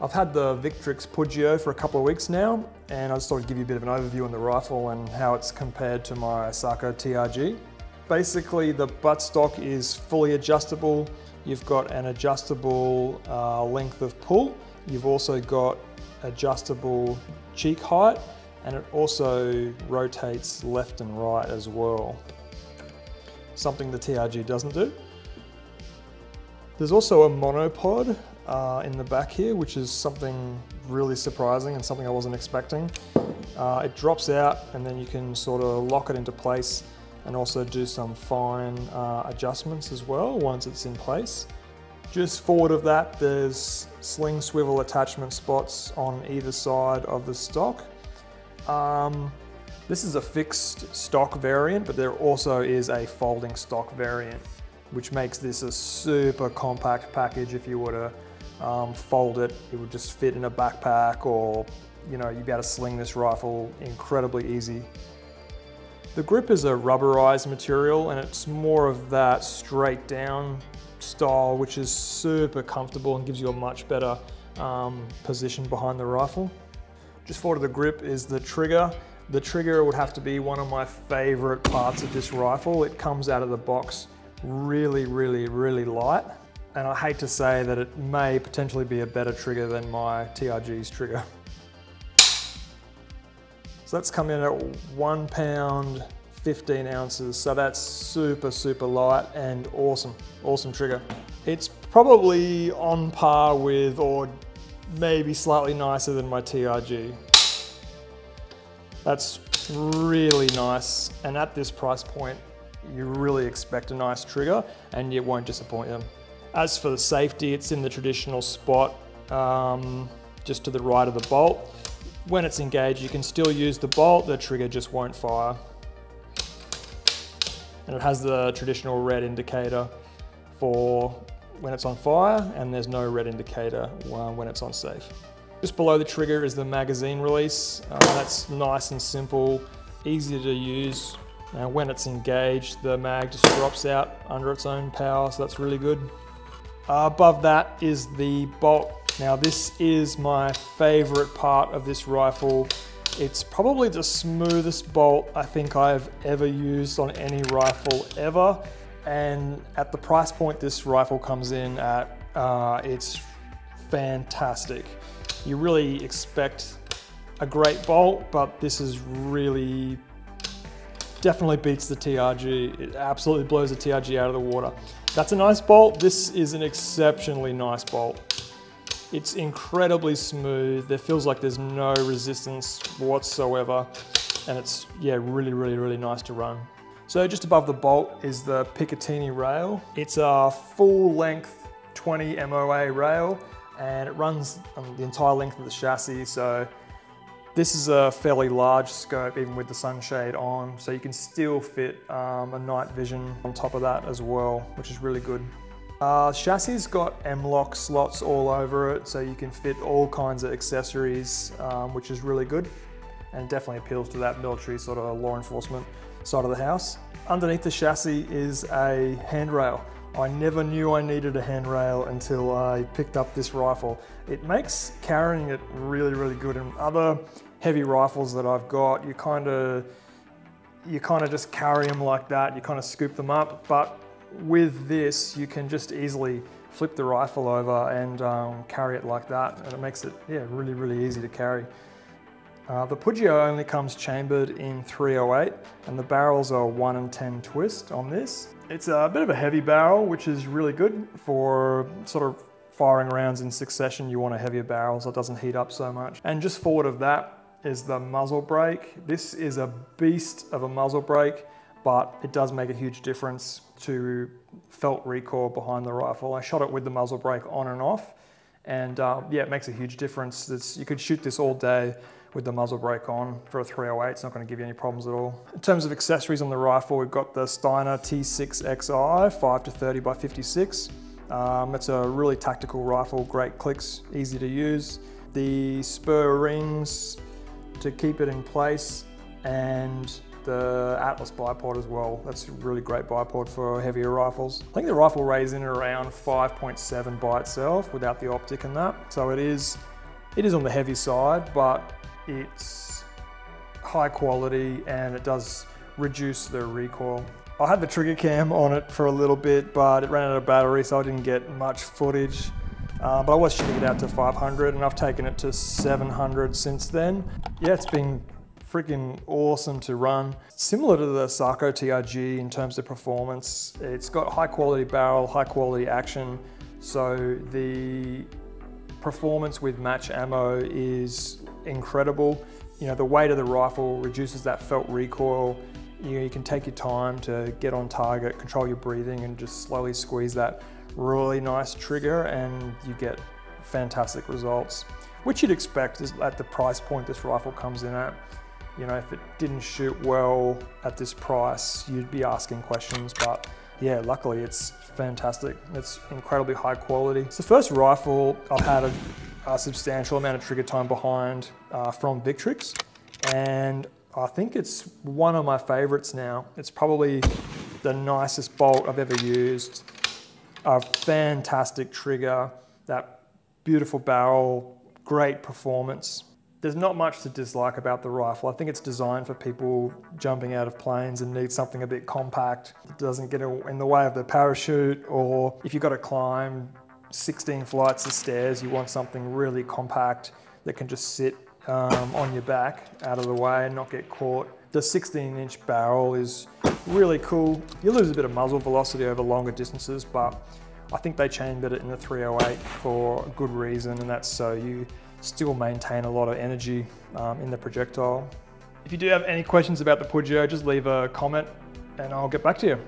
I've had the Victrix Pugio for a couple of weeks now, and I just thought I'd give you a bit of an overview on the rifle and how it's compared to my Sako TRG. Basically, the buttstock is fully adjustable. You've got an adjustable length of pull. You've also got adjustable cheek height, and it also rotates left and right as well. Something the TRG doesn't do. There's also a monopod in the back here, which is something really surprising and something I wasn't expecting. It drops out and then you can sort of lock it into place and also do some fine adjustments as well once it's in place. Just forward of that, there's sling swivel attachment spots on either side of the stock. This is a fixed stock variant, but there also is a folding stock variant, which makes this a super compact package. If you were to fold it, it would just fit in a backpack, or you'd be able to sling this rifle incredibly easy. The grip is a rubberized material, and it's more of that straight down style, which is super comfortable and gives you a much better position behind the rifle. Just forward of the grip is the trigger. The trigger would have to be one of my favorite parts of this rifle. It comes out of the box really light, and I hate to say that it may potentially be a better trigger than my TRG's trigger. So that's come in at 1 pound 15 ounces, so that's super light and awesome trigger. It's probably on par with, or maybe slightly nicer than, my TRG. That's really nice, and at this price point you really expect a nice trigger and it won't disappoint you. As for the safety, it's in the traditional spot, just to the right of the bolt. When it's engaged, you can still use the bolt, the trigger just won't fire. And it has the traditional red indicator for when it's on fire, and there's no red indicator when it's on safe. Just below the trigger is the magazine release. That's nice and simple, easy to use. When it's engaged, the mag just drops out under its own power, so that's really good. Above that is the bolt. Now this is my favorite part of this rifle. It's probably the smoothest bolt I think I've ever used on any rifle ever. And at the price point this rifle comes in at, it's fantastic. You really expect a great bolt, but this is really, definitely beats the TRG. It absolutely blows the TRG out of the water. That's a nice bolt. This is an exceptionally nice bolt. It's incredibly smooth. It feels like there's no resistance whatsoever. And it's, yeah, really nice to run. So just above the bolt is the Picatinny rail. It's a full length 20 MOA rail, and it runs on the entire length of the chassis. So this is a fairly large scope, even with the sunshade on, so you can still fit a night vision on top of that as well, which is really good. Chassis's got M-LOK slots all over it, so you can fit all kinds of accessories, which is really good, and definitely appeals to that military sort of law enforcement side of the house. Underneath the chassis is a handrail. I never knew I needed a handrail until I picked up this rifle. It makes carrying it really good. And other heavy rifles that I've got, you kind of just carry them like that, you kind of scoop them up, but with this you can just easily flip the rifle over and carry it like that, and it makes it, yeah, really easy to carry. The Pugio only comes chambered in 308, and the barrels are 1 in 10 twist on this. It's a bit of a heavy barrel, which is really good for sort of firing rounds in succession. You want a heavier barrel so it doesn't heat up so much. And just forward of that is the muzzle brake. This is a beast of a muzzle brake, but it does make a huge difference to felt recoil behind the rifle. I shot it with the muzzle brake on and off, and yeah, it makes a huge difference. You could shoot this all day with the muzzle brake on for a 308. It's not going to give you any problems at all. In terms of accessories on the rifle, we've got the Steiner T6XI 5-30 by 56. It's a really tactical rifle, great clicks, easy to use. The spur rings to keep it in place, and the Atlas bipod as well. That's a really great bipod for heavier rifles. I think the rifle weighs in around 5.7 by itself without the optic and that. So it is It is on the heavy side, but it's high quality and it does reduce the recoil. I had the trigger cam on it for a little bit, but it ran out of battery, so I didn't get much footage. But I was shooting it out to 500 and I've taken it to 700 since then. Yeah, it's been freaking awesome to run. Similar to the Sako TRG in terms of performance. It's got high quality barrel, high quality action. So the performance with match ammo is incredible. You know, the weight of the rifle reduces that felt recoil. You can take your time to get on target, control your breathing, and just slowly squeeze that really nice trigger, and you get fantastic results, which you'd expect is at the price point this rifle comes in at. You know, if it didn't shoot well at this price, you'd be asking questions, but yeah, luckily it's fantastic. It's incredibly high quality. It's the first rifle I've had a substantial amount of trigger time behind from Victrix, and I think it's one of my favorites now. It's probably the nicest bolt I've ever used. A fantastic trigger, that beautiful barrel, great performance. There's not much to dislike about the rifle. I think it's designed for people jumping out of planes and need something a bit compact. It doesn't get in the way of the parachute, or if you've got to climb 16 flights of stairs, you want something really compact that can just sit on your back out of the way and not get caught. The 16-inch barrel is really cool. You lose a bit of muzzle velocity over longer distances, but I think they chambered it in the 308 for a good reason, and that's so you still maintain a lot of energy in the projectile. If you do have any questions about the Pugio, just leave a comment and I'll get back to you.